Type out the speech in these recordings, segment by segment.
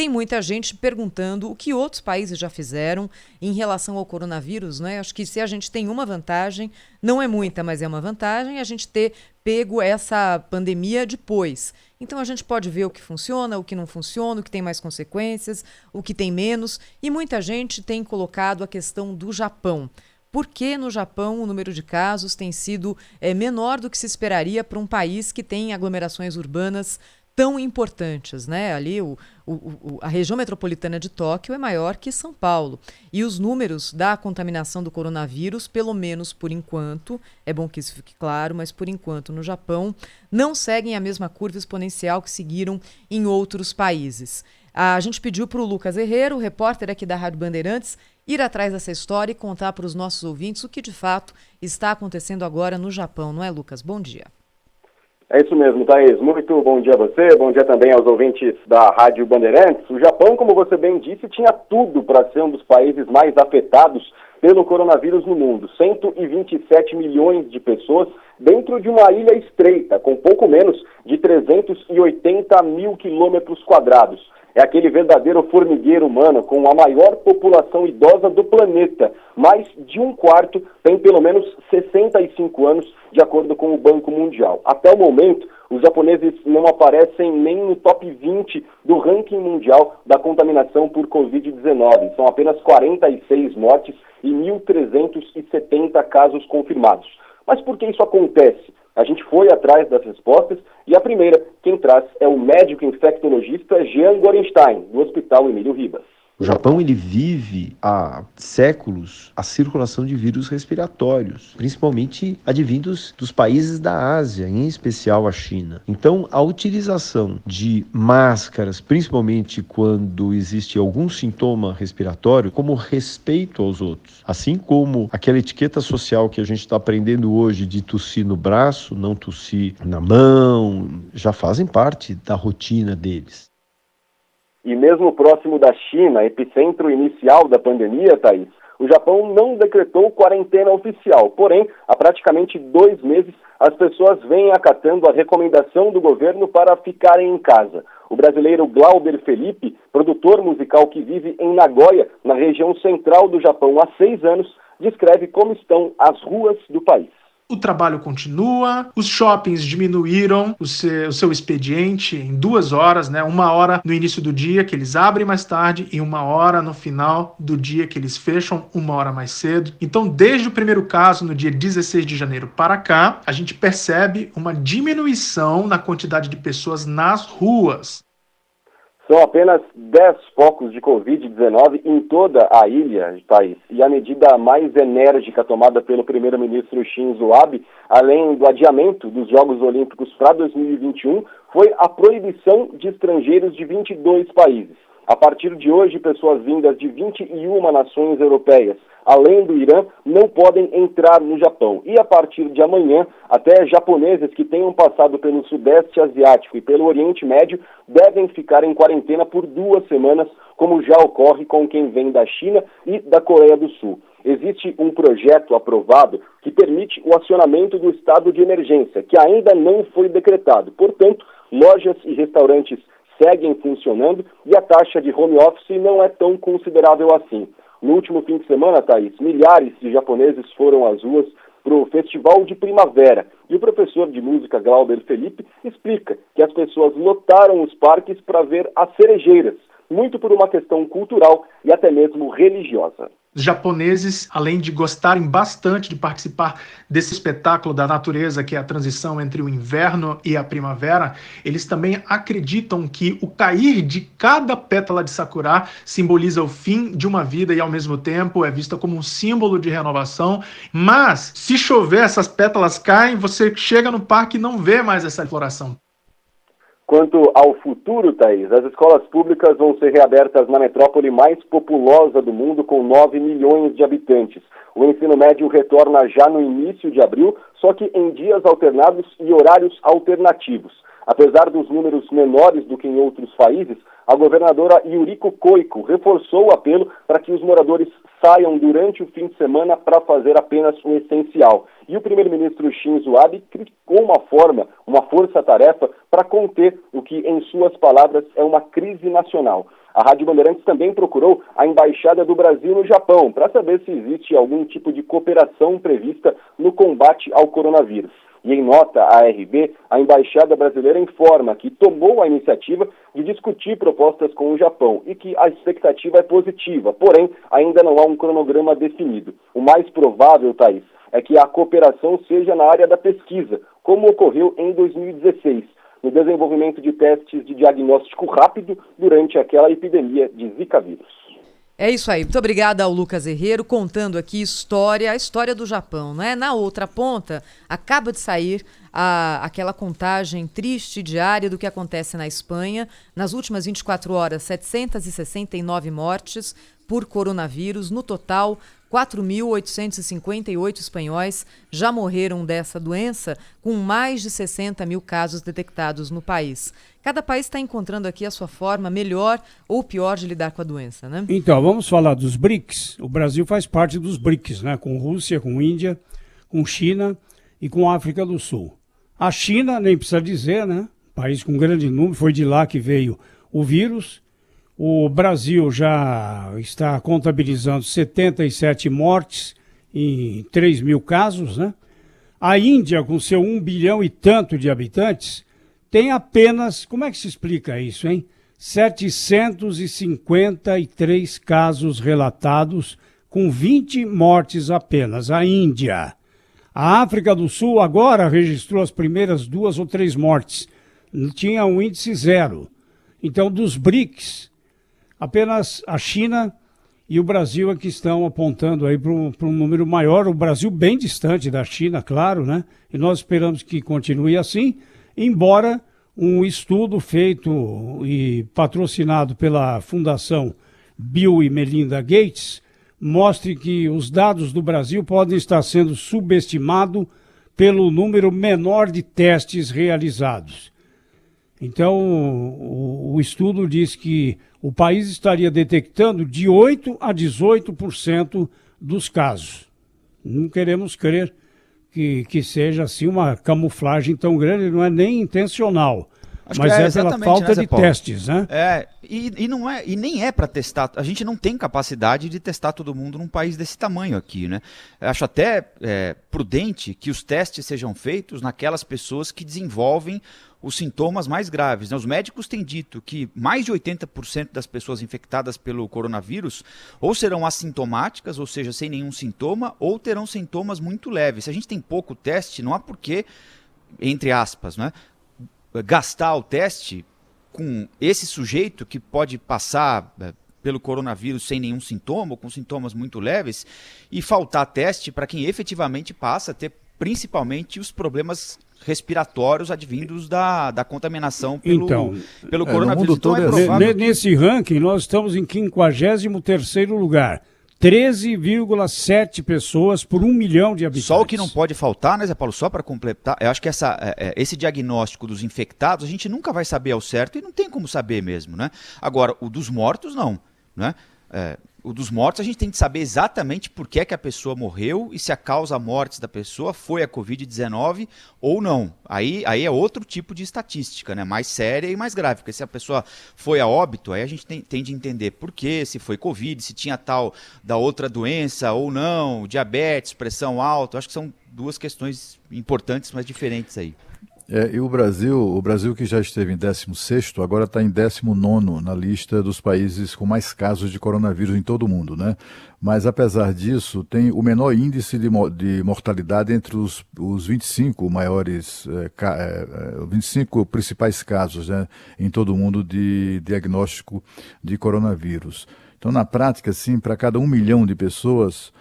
tem muita gente perguntando o que outros países já fizeram em relação ao coronavírus, né? Acho que se a gente tem uma vantagem, não é muita, mas é uma vantagem, a gente ter pego essa pandemia depois. Então a gente pode ver o que funciona, o que não funciona, o que tem mais consequências, o que tem menos. E muita gente tem colocado a questão do Japão. Por que no Japão o número de casos tem sido menor do que se esperaria para um país que tem aglomerações urbanas tão importantes, né? Ali a região metropolitana de Tóquio é maior que São Paulo. E os números da contaminação do coronavírus, pelo menos por enquanto, é bom que isso fique claro, mas por enquanto no Japão, não seguem a mesma curva exponencial que seguiram em outros países. A gente pediu para o Lucas Herrero, repórter aqui da Rádio Bandeirantes, ir atrás dessa história e contar para os nossos ouvintes o que de fato está acontecendo agora no Japão, não é, Lucas? Bom dia. É isso mesmo, Thaís. Muito bom dia a você, bom dia também aos ouvintes da Rádio Bandeirantes. O Japão, como você bem disse, tinha tudo para ser um dos países mais afetados pelo coronavírus no mundo. 127 milhões de pessoas dentro de uma ilha estreita, com pouco menos de 380 mil quilômetros quadrados. É aquele verdadeiro formigueiro humano com a maior população idosa do planeta. Mais de um quarto tem pelo menos 65 anos, de acordo com o Banco Mundial. Até o momento, os japoneses não aparecem nem no top 20 do ranking mundial da contaminação por Covid-19. São apenas 46 mortes e 1.370 casos confirmados. Mas por que isso acontece? A gente foi atrás das respostas e a primeira, quem traz, é o médico infectologista Jean Gorenstein, do Hospital Emílio Ribas. O Japão ele vive há séculos a circulação de vírus respiratórios, principalmente advindos dos países da Ásia, em especial a China. Então, a utilização de máscaras, principalmente quando existe algum sintoma respiratório, como respeito aos outros, assim como aquela etiqueta social que a gente está aprendendo hoje de tossir no braço, não tossir na mão, já fazem parte da rotina deles. E mesmo próximo da China, epicentro inicial da pandemia, Thaís, o Japão não decretou quarentena oficial. Porém, há praticamente 2 meses, as pessoas vêm acatando a recomendação do governo para ficarem em casa. O brasileiro Glauber Felipe, produtor musical que vive em Nagoya, na região central do Japão há 6 anos, descreve como estão as ruas do país. O trabalho continua, os shoppings diminuíram o seu expediente em 2 horas, né? 1 hora no início do dia, que eles abrem mais tarde, e 1 hora no final do dia, que eles fecham 1 hora mais cedo. Então, desde o primeiro caso, no dia 16 de janeiro para cá, a gente percebe uma diminuição na quantidade de pessoas nas ruas. São apenas 10 focos de Covid-19 em toda a ilha do país. E a medida mais enérgica tomada pelo primeiro-ministro Shinzo Abe, além do adiamento dos Jogos Olímpicos para 2021, foi a proibição de estrangeiros de 22 países. A partir de hoje, pessoas vindas de 21 nações europeias, além do Irã, não podem entrar no Japão. E a partir de amanhã, até japoneses que tenham passado pelo Sudeste Asiático e pelo Oriente Médio devem ficar em quarentena por 2 semanas, como já ocorre com quem vem da China e da Coreia do Sul. Existe um projeto aprovado que permite o acionamento do estado de emergência, que ainda não foi decretado. Portanto, lojas e restaurantes seguem funcionando e a taxa de home office não é tão considerável assim. No último fim de semana, Thaís, milhares de japoneses foram às ruas para o Festival de Primavera. E o professor de música Glauber Felipe explica que as pessoas lotaram os parques para ver as cerejeiras, muito por uma questão cultural e até mesmo religiosa. Os japoneses, além de gostarem bastante de participar desse espetáculo da natureza, que é a transição entre o inverno e a primavera, eles também acreditam que o cair de cada pétala de sakura simboliza o fim de uma vida e, ao mesmo tempo, é vista como um símbolo de renovação. Mas, se chover, essas pétalas caem, você chega no parque e não vê mais essa floração. Quanto ao futuro, Thaís, as escolas públicas vão ser reabertas na metrópole mais populosa do mundo, com 9 milhões de habitantes. O ensino médio retorna já no início de abril, só que em dias alternados e horários alternativos. Apesar dos números menores do que em outros países, a governadora Yuriko Koiko reforçou o apelo para que os moradores saiam durante o fim de semana para fazer apenas o essencial. E o primeiro-ministro Shinzo Abe criticou uma força-tarefa para conter o que, em suas palavras, é uma crise nacional. A Rádio Bandeirantes também procurou a Embaixada do Brasil no Japão para saber se existe algum tipo de cooperação prevista no combate ao coronavírus. E em nota à RB, a Embaixada Brasileira informa que tomou a iniciativa de discutir propostas com o Japão e que a expectativa é positiva, porém ainda não há um cronograma definido. O mais provável, Thaís, é que a cooperação seja na área da pesquisa, como ocorreu em 2016, no desenvolvimento de testes de diagnóstico rápido durante aquela epidemia de Zika vírus. É isso aí. Muito obrigada ao Lucas Herrero, contando aqui a história do Japão, né? Na outra ponta, acaba de sair aquela contagem triste diária do que acontece na Espanha. Nas últimas 24 horas, 769 mortes por coronavírus. No total, 4.858 espanhóis já morreram dessa doença, com mais de 60 mil casos detectados no país. Cada país está encontrando aqui a sua forma melhor ou pior de lidar com a doença, né? Então, vamos falar dos BRICS. O Brasil faz parte dos BRICS, né? Com Rússia, com Índia, com China e com África do Sul. A China, nem precisa dizer, né? País com grande número, foi de lá que veio o vírus. O Brasil já está contabilizando 77 mortes em 3 mil casos, né? A Índia, com seu 1 bilhão e tanto de habitantes, tem apenas, como é que se explica isso, hein? 753 casos relatados, com 20 mortes apenas. A Índia. A África do Sul agora registrou as primeiras 2 ou 3 mortes. Tinha um índice 0. Então, dos BRICS, apenas a China e o Brasil é que estão apontando aí para um número maior. O Brasil bem distante da China, claro, né? E nós esperamos que continue assim, embora um estudo feito e patrocinado pela Fundação Bill e Melinda Gates mostre que os dados do Brasil podem estar sendo subestimados pelo número menor de testes realizados. Então, o estudo diz que o país estaria detectando de 8% a 18% dos casos. Não queremos crer que seja assim uma camuflagem tão grande, não é nem intencional. Mas é pela falta de testes, né? E nem é para testar. A gente não tem capacidade de testar todo mundo num país desse tamanho aqui, né? Eu acho até prudente que os testes sejam feitos naquelas pessoas que desenvolvem os sintomas mais graves, né? Os médicos têm dito que mais de 80% das pessoas infectadas pelo coronavírus ou serão assintomáticas, ou seja, sem nenhum sintoma, ou terão sintomas muito leves. Se a gente tem pouco teste, não há porquê, entre aspas, né, gastar o teste com esse sujeito que pode passar pelo coronavírus sem nenhum sintoma, ou com sintomas muito leves, e faltar teste para quem efetivamente passa a ter principalmente os problemas respiratórios advindos da contaminação pelo coronavírus. Então, é provável nesse ranking, nós estamos em 53º lugar. 13,7 pessoas por 1 milhão de habitantes. Só o que não pode faltar, né, Zé Paulo, só para completar, eu acho que esse diagnóstico dos infectados, a gente nunca vai saber ao certo e não tem como saber mesmo, né? Agora, o dos mortos, não, né? O dos mortos, a gente tem que saber exatamente por que é que a pessoa morreu e se a causa morte da pessoa foi a Covid-19 ou não. Aí é outro tipo de estatística, né? Mais séria e mais grave, porque se a pessoa foi a óbito, aí a gente tem de entender por quê, se foi Covid, se tinha tal da outra doença ou não, diabetes, pressão alta. Acho que são duas questões importantes, mas diferentes aí. E o Brasil que já esteve em 16º, agora está em 19º na lista dos países com mais casos de coronavírus em todo o mundo, né? Mas apesar disso, tem o menor índice de mortalidade entre os 25 maiores, 25 principais casos, né, em todo o mundo de diagnóstico de coronavírus. Então, na prática, sim, para cada 1 milhão de pessoas,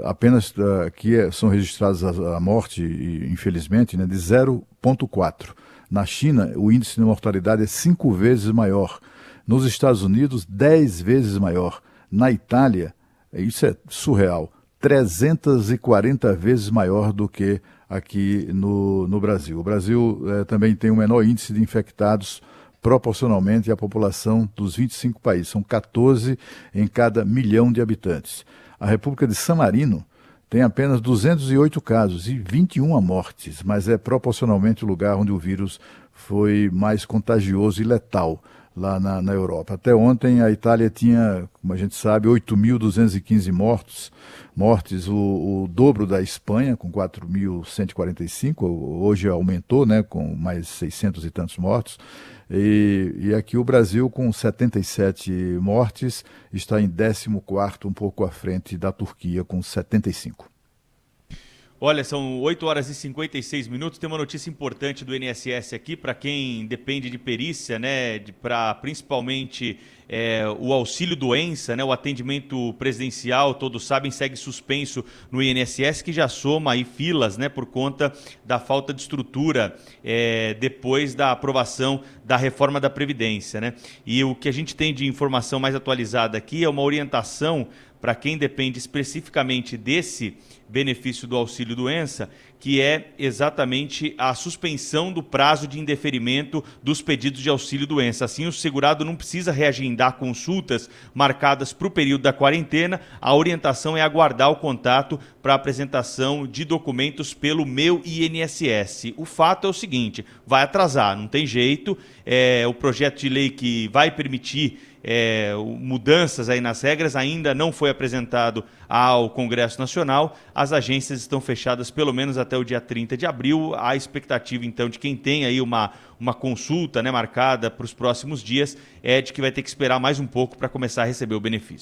apenas que são registradas a morte, infelizmente, né, de 0,4. Na China, o índice de mortalidade é 5 vezes maior. Nos Estados Unidos, 10 vezes maior. Na Itália, isso é surreal, 340 vezes maior do que aqui no Brasil. O Brasil também tem o menor índice de infectados proporcionalmente à população dos 25 países. São 14 em cada milhão de habitantes. A República de San Marino tem apenas 208 casos e 21 mortes, mas é proporcionalmente o lugar onde o vírus foi mais contagioso e letal. lá na Europa. Até ontem a Itália tinha, como a gente sabe, 8.215 mortes, o dobro da Espanha, com 4.145, hoje aumentou, né, com mais 600 e tantos mortos, e aqui o Brasil, com 77 mortes, está em 14º, um pouco à frente da Turquia, com 75. Olha, são 8 horas e 56 minutos. Tem uma notícia importante do INSS aqui para quem depende de perícia, né? Para principalmente o auxílio-doença, né? O atendimento presidencial, todos sabem, segue suspenso no INSS, que já soma aí filas, né? Por conta da falta de estrutura depois da aprovação da reforma da Previdência, né? E o que a gente tem de informação mais atualizada aqui é uma orientação para quem depende especificamente desse benefício do auxílio-doença, que é exatamente a suspensão do prazo de indeferimento dos pedidos de auxílio-doença. Assim, o segurado não precisa reagendar consultas marcadas para o período da quarentena. A orientação é aguardar o contato para apresentação de documentos pelo Meu INSS. O fato é o seguinte, vai atrasar, não tem jeito. O projeto de lei que vai permitir mudanças aí nas regras ainda não foi apresentado ao Congresso Nacional. As agências estão fechadas pelo menos até o dia 30 de abril. A expectativa, então, de quem tem aí uma consulta, né, marcada para os próximos dias é de que vai ter que esperar mais um pouco para começar a receber o benefício.